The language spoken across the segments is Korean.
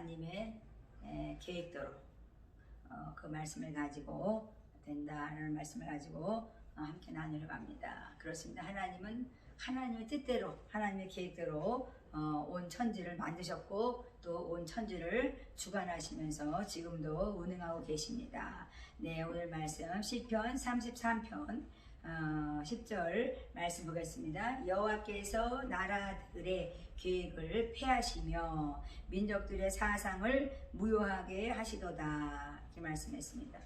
하나님의 계획대로 그 말씀을 가지고 된다는 말씀을 가지고 함께 나누려고 합니다. 그렇습니다. 하나님은 하나님의 뜻대로 하나님의 계획대로 온 천지를 만드셨고 또 온 천지를 주관하시면서 지금도 운행하고 계십니다. 네, 오늘 말씀 시편 33편 10절 말씀 보겠습니다. 여호와께서 나라들의 계획을 폐하시며 민족들의 사상을 무효하게 하시도다 이렇게 말씀했습니다.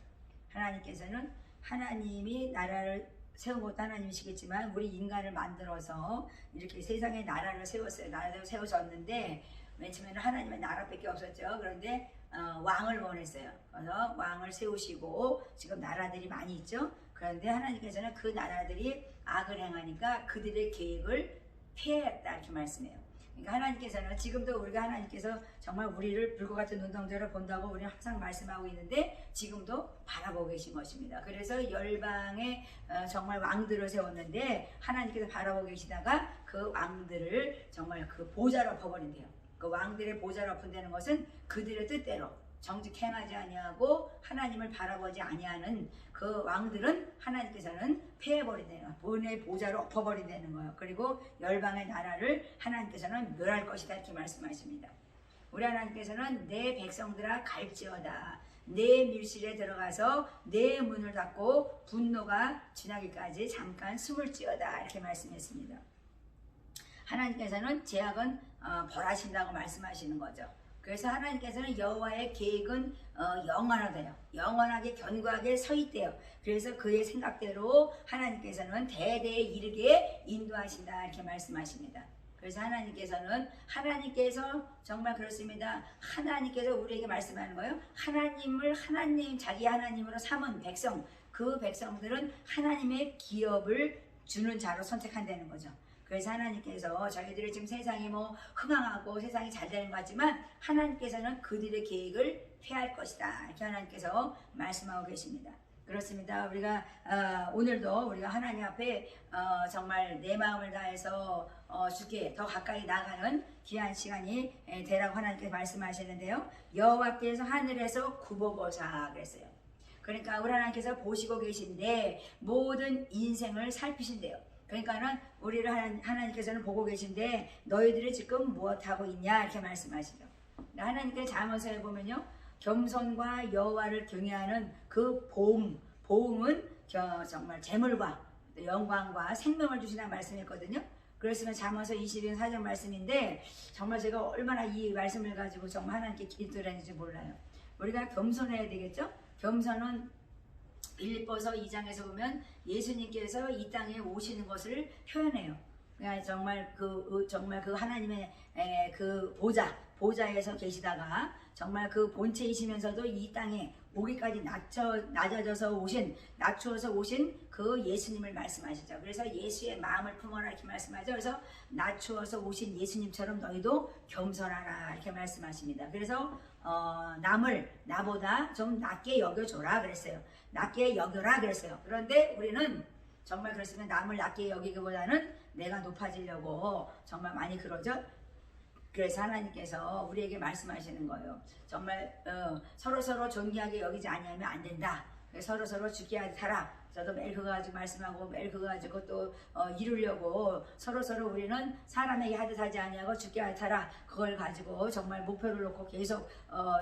하나님께서는 하나님이 나라를 세운 것도 하나님이시겠지만 우리 인간을 만들어서 이렇게 세상에 나라를 세웠어요. 나라를 세우셨는데 맨 처음에는 하나님의 나라밖에 없었죠. 그런데 왕을 원했어요. 그래서 왕을 세우시고 지금 나라들이 많이 있죠. 그런데 하나님께서는 그 나라들이 악을 행하니까 그들의 계획을 폐했다 이렇게 말씀해요. 그러니까 하나님께서는 지금도 우리가 하나님께서 정말 우리를 불과 같은 눈동자로 본다고 우리는 항상 말씀하고 있는데 지금도 바라보고 계신 것입니다. 그래서 열방에 정말 왕들을 세웠는데 하나님께서 바라보고 계시다가 그 왕들을 정말 그 보좌로 엎어버린대요. 그 왕들의 보좌로 엎은다는 것은 그들의 뜻대로 정직 행하지 아니하고 하나님을 바라보지 아니하는 그 왕들은 하나님께서는 폐해버린다는 본의 보좌로 엎어버린다는 거예요. 그리고 열방의 나라를 하나님께서는 멸할 것이다 이렇게 말씀하십니다. 우리 하나님께서는 내 백성들아 갈지어다 내 밀실에 들어가서 내 문을 닫고 분노가 지나기까지 잠깐 숨을 지어다 이렇게 말씀했습니다. 하나님께서는 죄악은 벌하신다고 말씀하시는 거죠. 그래서 하나님께서는 여호와의 계획은 영원하대요. 영원하게 견고하게 서 있대요. 그래서 그의 생각대로 하나님께서는 대대에 이르게 인도하신다 이렇게 말씀하십니다. 그래서 하나님께서 정말 그렇습니다. 하나님께서 우리에게 말씀하는 거예요. 하나님을 자기 하나님으로 삼은 백성, 그 백성들은 하나님의 기업을 주는 자로 선택한다는 거죠. 그래서 하나님께서 저희들이 지금 세상이 흥황하고 세상이 잘 되는 것 같지만 하나님께서는 그들의 계획을 폐할 것이다 이렇게 하나님께서 말씀하고 계십니다. 그렇습니다. 우리가 오늘도 우리가 하나님 앞에 정말 내 마음을 다해서 주께 더 가까이 나가는 귀한 시간이 되라고 하나님께서 말씀하시는데요. 여호와께서 하늘에서 굽어보사 그랬어요. 그러니까 우리 하나님께서 보시고 계신데 모든 인생을 살피신대요. 그러니까는 우리를 하나님께서는 보고 계신데 너희들이 지금 무엇하고 있냐 이렇게 말씀하시죠. 하나님께서 잠언서에 보면요. 겸손과 여호와를 경외하는 그 보응은 정말 재물과 영광과 생명을 주시는 말씀했거든요. 그랬으면 잠언서 22장 4절 말씀인데 정말 제가 얼마나 이 말씀을 가지고 정말 하나님께 기도를 했는지 몰라요. 우리가 겸손해야 되겠죠. 겸손은 빌립보서 2장에서 보면 예수님께서 이 땅에 오시는 것을 표현해요. 그러니까 정말 그 하나님의 그 보좌에서 계시다가 정말 그 본체이시면서도 이 땅에 오기까지 낮추어서 오신 그 예수님을 말씀하시죠. 그래서 예수의 마음을 품어라 이렇게 말씀하죠. 그래서 낮추어서 오신 예수님처럼 너희도 겸손하라 이렇게 말씀하십니다. 그래서 남을 나보다 좀 낮게 여겨줘라 그랬어요. 낮게 여겨라 그랬어요. 그런데 우리는 정말 그렇습니다. 남을 낮게 여기기보다는 내가 높아지려고 정말 많이 그러죠. 그래서 하나님께서 우리에게 말씀하시는 거예요. 정말 서로 존귀하게 여기지 아니하면 안 된다. 서로 죽게 하지 살아. 저도 매일 그거 가지고 말씀하고 매일 그거 가지고 또 이루려고 서로 우리는 사람에게 하듯 하지 아니하고 죽게 하지 살아. 그걸 가지고 정말 목표를 놓고 계속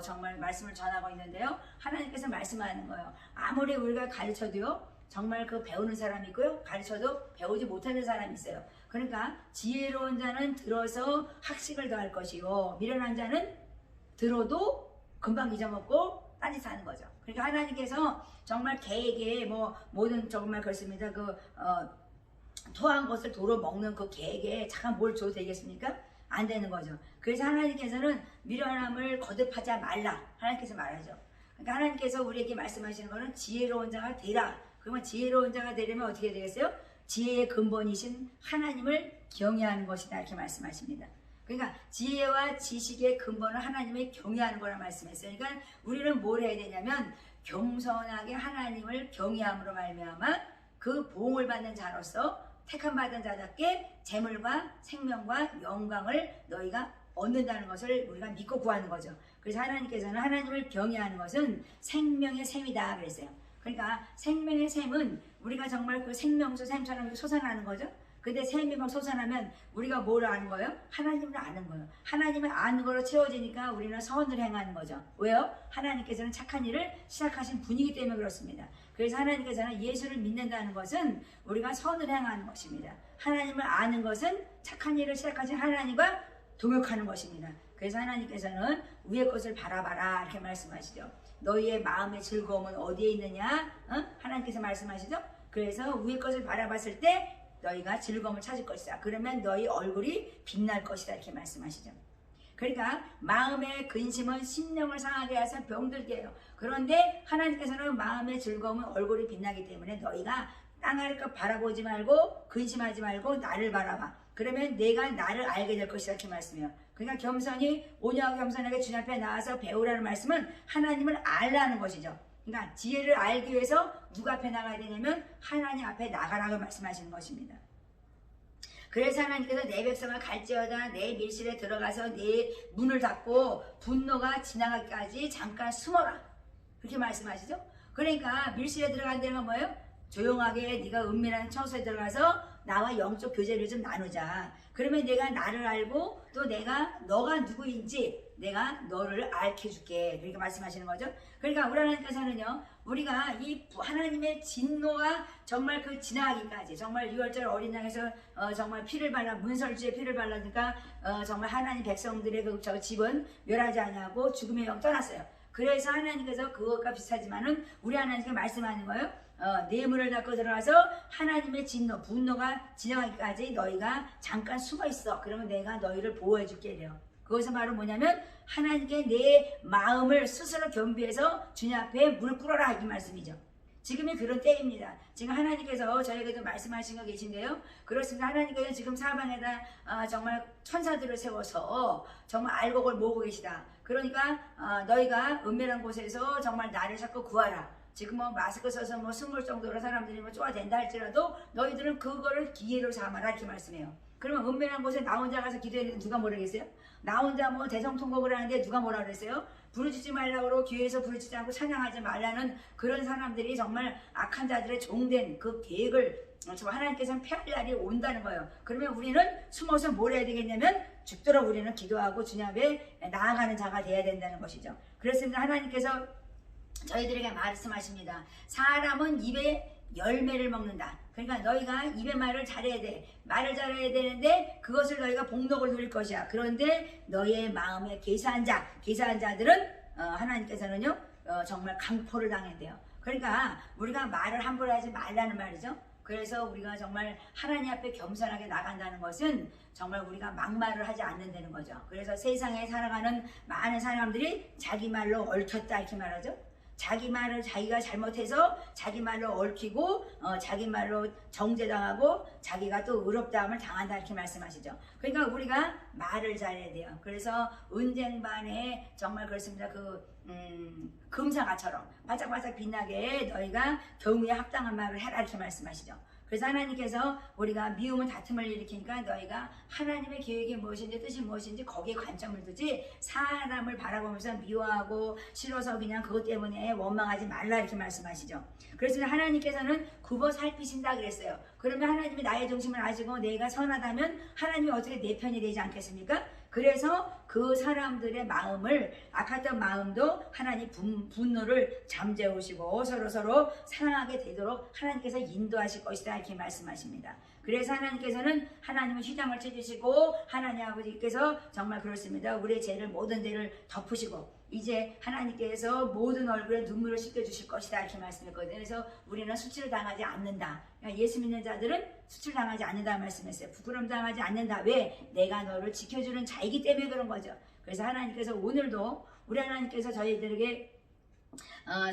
정말 말씀을 전하고 있는데요. 하나님께서 말씀하는 거예요. 아무리 우리가 가르쳐도요. 정말 그 배우는 사람이 있고요. 가르쳐도 배우지 못하는 사람이 있어요. 그러니까 지혜로운 자는 들어서 학식을 더할 것이요. 미련한 자는 들어도 금방 잊어먹고 딴짓하는 거죠. 그러니까 하나님께서 정말 개에게 모든 정말 그렇습니다. 토한 것을 도로 먹는 그 개에게 잠깐 뭘 줘도 되겠습니까? 안 되는 거죠. 그래서 하나님께서는 미련함을 거듭하지 말라. 하나님께서 말하죠. 그러니까 하나님께서 우리에게 말씀하시는 거는 지혜로운 자가 되라. 그러면 지혜로운 자가 되려면 어떻게 되겠어요? 지혜의 근본이신 하나님을 경외하는 것이다 이렇게 말씀하십니다. 그러니까 지혜와 지식의 근본은 하나님을 경외하는 거라 말씀했어요. 그러니까 우리는 뭘 해야 되냐면 겸손하게 하나님을 경외함으로 말미암아 그 보응을 받는 자로서 택함 받은 자답게 재물과 생명과 영광을 너희가 얻는다는 것을 우리가 믿고 구하는 거죠. 그래서 하나님께서는 하나님을 경외하는 것은 생명의 샘이다 그랬어요. 그러니까 생명의 샘은 우리가 정말 그 생명수 샘처럼 솟아나는 거죠. 근데 샘이 막 솟아나면 우리가 뭘 아는 거예요? 하나님을 아는 거예요. 하나님을 아는 거로 채워지니까 우리는 선을 행하는 거죠. 왜요? 하나님께서는 착한 일을 시작하신 분이기 때문에 그렇습니다. 그래서 하나님께서는 예수를 믿는다는 것은 우리가 선을 행하는 것입니다. 하나님을 아는 것은 착한 일을 시작하신 하나님과 동역하는 것입니다. 그래서 하나님께서는 위의 것을 바라봐라 이렇게 말씀하시죠. 너희의 마음의 즐거움은 어디에 있느냐? 하나님께서 말씀하시죠. 그래서 위의 것을 바라봤을 때 너희가 즐거움을 찾을 것이다. 그러면 너희 얼굴이 빛날 것이다 이렇게 말씀하시죠. 그러니까 마음의 근심은 심령을 상하게 해서 병들게 해요. 그런데 하나님께서는 마음의 즐거움은 얼굴이 빛나기 때문에 너희가 땅을 바라보지 말고 근심하지 말고 나를 바라봐. 그러면 내가 나를 알게 될 것이다 이렇게 말씀해요. 그러니까 겸손히 온유하고 겸손하게 주님 앞에 나와서 배우라는 말씀은 하나님을 알라는 것이죠. 그러니까 지혜를 알기 위해서 누가 앞에 나가야 되냐면 하나님 앞에 나가라고 말씀하시는 것입니다. 그래서 하나님께서 내 백성을 갈지어다 내 밀실에 들어가서 내 문을 닫고 분노가 지나가기까지 잠깐 숨어라 그렇게 말씀하시죠. 그러니까 밀실에 들어간다는 건 뭐예요? 조용하게 네가 은밀한 처소에 들어가서 나와 영적 교제를 좀 나누자. 그러면 내가 나를 알고 또 내가 너가 누구인지 내가 너를 알려줄게. 그렇게 말씀하시는 거죠. 그러니까 우리 하나님께서는요, 우리가 이 하나님의 진노가 정말 그 지나가기까지 정말 6월절 어린 양에서 정말 피를 발라 문설주에 피를 발라니까 정말 하나님 백성들의 그 저 집은 멸하지 아니하고 죽음의 영 떠났어요. 그래서 하나님께서 그것과 비슷하지만은 우리 하나님께 말씀하는 거예요. 내 문을 닫고 들어가서 하나님의 진노, 분노가 지나가기까지 너희가 잠깐 숨어 있어. 그러면 내가 너희를 보호해 줄게 이래요. 그것은 바로 뭐냐면 하나님께 내 마음을 스스로 겸비해서 주님 앞에 무릎 꿇어라 이 말씀이죠. 지금이 그런 때입니다. 지금 하나님께서 저에게도 말씀하신 거 계신데요. 그렇습니다. 하나님께서 지금 사방에다 정말 천사들을 세워서 정말 알곡을 모으고 계시다. 그러니까 너희가 은밀한 곳에서 정말 나를 자꾸 구하라. 지금 뭐 마스크 써서 뭐 숨을 정도로 사람들이 뭐 쪼아댄다 할지라도 너희들은 그거를 기회로 삼아라 이렇게 말씀해요. 그러면 은밀한 곳에 나 혼자 가서 기도했는데 누가 모르겠어요? 나 혼자 뭐 대성통곡을 하는데 누가 뭐라 그랬어요? 부르짖지 말라고 기회에서 부르짖지 않고 찬양하지 말라는 그런 사람들이 정말 악한 자들의 종된 그 계획을 정말 하나님께서는 폐할 날이 온다는 거예요. 그러면 우리는 숨어서 뭘 해야 되겠냐면 죽도록 우리는 기도하고 주님 앞에 나아가는 자가 돼야 된다는 것이죠. 그렇습니다. 하나님께서 저희들에게 말씀하십니다. 사람은 입에 열매를 먹는다. 그러니까 너희가 입의 말을 잘해야 돼. 말을 잘해야 되는데 그것을 너희가 복록을 누릴 것이야. 그런데 너희의 마음에 계사한 자들은 하나님께서는요 정말 강포를 당한대요. 그러니까 우리가 말을 함부로 하지 말라는 말이죠. 그래서 우리가 정말 하나님 앞에 겸손하게 나간다는 것은 정말 우리가 막말을 하지 않는다는 거죠. 그래서 세상에 살아가는 많은 사람들이 자기 말로 얽혔다 이렇게 말하죠. 자기 말을 자기가 잘못해서 자기 말로 얽히고 자기 말로 정죄당하고 자기가 또 의롭다함을 당한다 이렇게 말씀하시죠. 그러니까 우리가 말을 잘해야 돼요. 그래서 은쟁반에 정말 그렇습니다. 금사과처럼 바짝바짝 빛나게 너희가 경우에 합당한 말을 해라 이렇게 말씀하시죠. 그래서 하나님께서 우리가 미움은 다툼을 일으키니까 너희가 하나님의 계획이 무엇인지 뜻이 무엇인지 거기에 관점을 두지 사람을 바라보면서 미워하고 싫어서 그냥 그것 때문에 원망하지 말라 이렇게 말씀하시죠. 그래서 하나님께서는 굽어 살피신다 그랬어요. 그러면 하나님이 나의 중심을 아시고 내가 선하다면 하나님이 어떻게 내 편이 되지 않겠습니까? 그래서 그 사람들의 마음을 악했던 마음도 하나님 분노를 잠재우시고 서로 사랑하게 되도록 하나님께서 인도하실 것이다 이렇게 말씀하십니다. 그래서 하나님께서는 하나님은 휘장을 찢으시고 하나님 아버지께서 정말 그렇습니다. 우리의 죄를 모든 죄를 덮으시고 이제 하나님께서 모든 얼굴에 눈물을 씻겨주실 것이다 이렇게 말씀했거든요. 그래서 우리는 수치를 당하지 않는다. 그러니까 예수 믿는 자들은 수치를 당하지 않는다 말씀했어요. 부끄럼 당하지 않는다. 왜? 내가 너를 지켜주는 자이기 때문에 그런 거죠. 그래서 하나님께서 오늘도 우리 하나님께서 저희들에게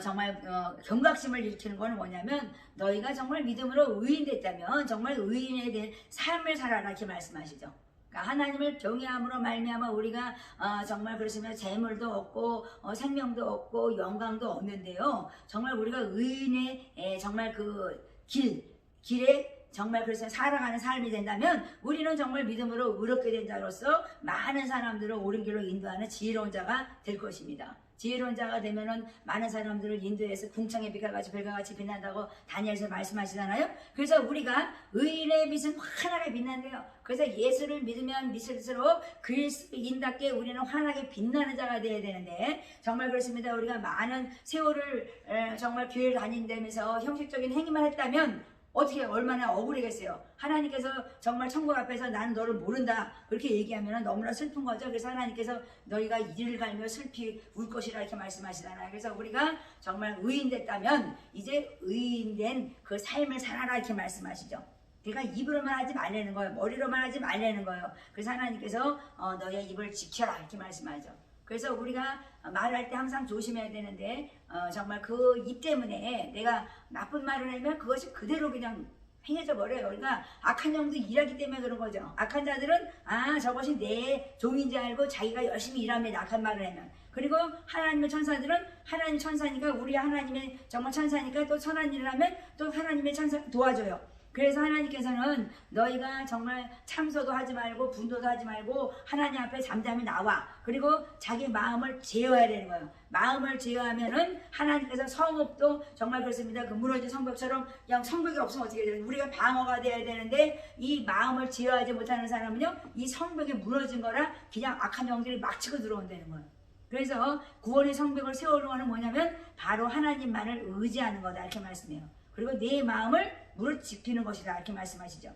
정말 경각심을 일으키는 건 뭐냐면 너희가 정말 믿음으로 의인됐다면 정말 의인에 대한 삶을 살아라 이렇게 말씀하시죠. 그러니까 하나님을 경외함으로 말미암아 우리가 정말 그러시면 재물도 얻고 생명도 얻고 영광도 얻는데요. 정말 우리가 의인의 정말 그 길에 정말 그래서 살아가는 삶이 된다면 우리는 정말 믿음으로 의롭게 된 자로서 많은 사람들을 옳은 길로 인도하는 지혜로운 자가 될 것입니다. 지혜로운 자가 되면은 많은 사람들을 인도해서 궁창의 빛과 같이 별과 같이 빛난다고 다니엘서 말씀하시잖아요. 그래서 우리가 의인의 빛은 환하게 빛난대요. 그래서 예수를 믿으면 믿을수록 그리스도인답게 우리는 환하게 빛나는 자가 되어야 되는데 정말 그렇습니다. 우리가 많은 세월을 정말 교회를 다닌다면서 형식적인 행위만 했다면 어떻게 얼마나 억울하겠어요. 하나님께서 정말 천국 앞에서 나는 너를 모른다 그렇게 얘기하면 너무나 슬픈 거죠. 그래서 하나님께서 너희가 이를 갈며 슬피 울 것이라 이렇게 말씀하시잖아요. 그래서 우리가 정말 의인 됐다면 이제 의인된 그 삶을 살아라 이렇게 말씀하시죠. 그러니까 입으로만 하지 말라는 거예요. 머리로만 하지 말라는 거예요. 그래서 하나님께서 너의 입을 지켜라 이렇게 말씀하죠. 그래서 우리가 말할 때 항상 조심해야 되는데 정말 그 입 때문에 내가 나쁜 말을 하면 그것이 그대로 그냥 행해져 버려요. 그러니까 악한 영도 일하기 때문에 그런 거죠. 악한 자들은 저것이 내 종인지 알고 자기가 열심히 일합니다. 악한 말을 하면. 그리고 하나님의 천사들은 하나님 천사니까 우리 하나님의 정말 천사니까 또 선한 일을 하면 또 하나님의 천사 도와줘요. 그래서 하나님께서는 너희가 정말 참소도 하지 말고 분도도 하지 말고 하나님 앞에 잠잠히 나와. 그리고 자기 마음을 제어해야 되는 거예요. 마음을 제어하면은 하나님께서 성읍도 정말 그렇습니다. 그 무너진 성벽처럼 그냥 성벽이 없으면 어떻게 돼요? 우리가 방어가 돼야 되는데 이 마음을 제어하지 못하는 사람은요 이 성벽이 무너진 거라 그냥 악한 영들이 막 치고 들어온다는 거예요. 그래서 구원의 성벽을 세우는 거는 뭐냐면 바로 하나님만을 의지하는 거다 이렇게 말씀해요. 그리고 내 마음을 무릇 지키는 것이다 이렇게 말씀하시죠.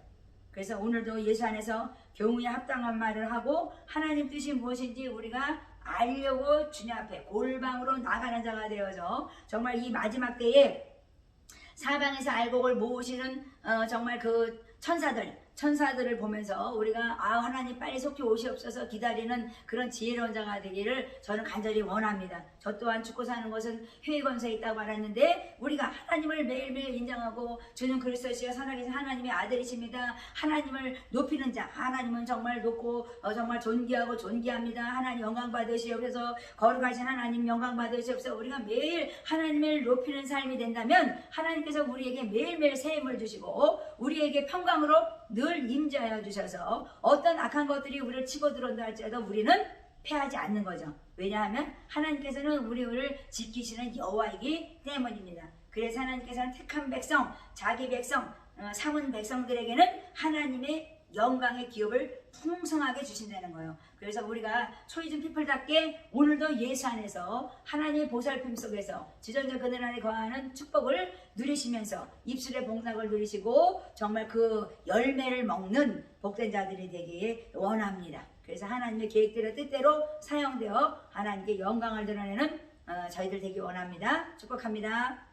그래서 오늘도 예수 안에서 교훈에 합당한 말을 하고 하나님 뜻이 무엇인지 우리가 알려고 주님 앞에 골방으로 나가는 자가 되어서 정말 이 마지막 때에 사방에서 알곡을 모으시는 정말 그 천사들을 보면서 우리가 하나님 빨리 속히 오시옵소서 기다리는 그런 지혜로운 자가 되기를 저는 간절히 원합니다. 저 또한 죽고 사는 것은 회의 권세에 있다고 말했는데 우리가 하나님을 매일매일 인정하고 주는 그리스도시가 살아계신 하나님의 아들이십니다. 하나님을 높이는 자, 하나님은 정말 높고 정말 존귀하고 존귀합니다. 하나님 영광 받으시옵소서. 거룩하신 하나님 영광 받으시옵소서. 우리가 매일 하나님을 높이는 삶이 된다면 하나님께서 우리에게 매일매일 새 힘을 주시고 우리에게 평강으로 늘 임재하여 주셔서 어떤 악한 것들이 우리를 치고 들어온다 할지라도 우리는 패하지 않는 거죠. 왜냐하면 하나님께서는 우리를 지키시는 여호와이기 때문입니다. 그래서 하나님께서는 택한 백성, 자기 백성, 삼은 백성들에게는 하나님의 영광의 기업을 풍성하게 주신다는 거예요. 그래서 우리가 초이즘 피플답게 오늘도 예수 안에서 하나님의 보살핌 속에서 지존자 그늘 안에 거하는 축복을 누리시면서 입술의 복락을 누리시고 정말 그 열매를 먹는 복된 자들이 되기에 원합니다. 그래서 하나님의 계획대로 뜻대로 사용되어 하나님께 영광을 드러내는 저희들 되기 원합니다. 축복합니다.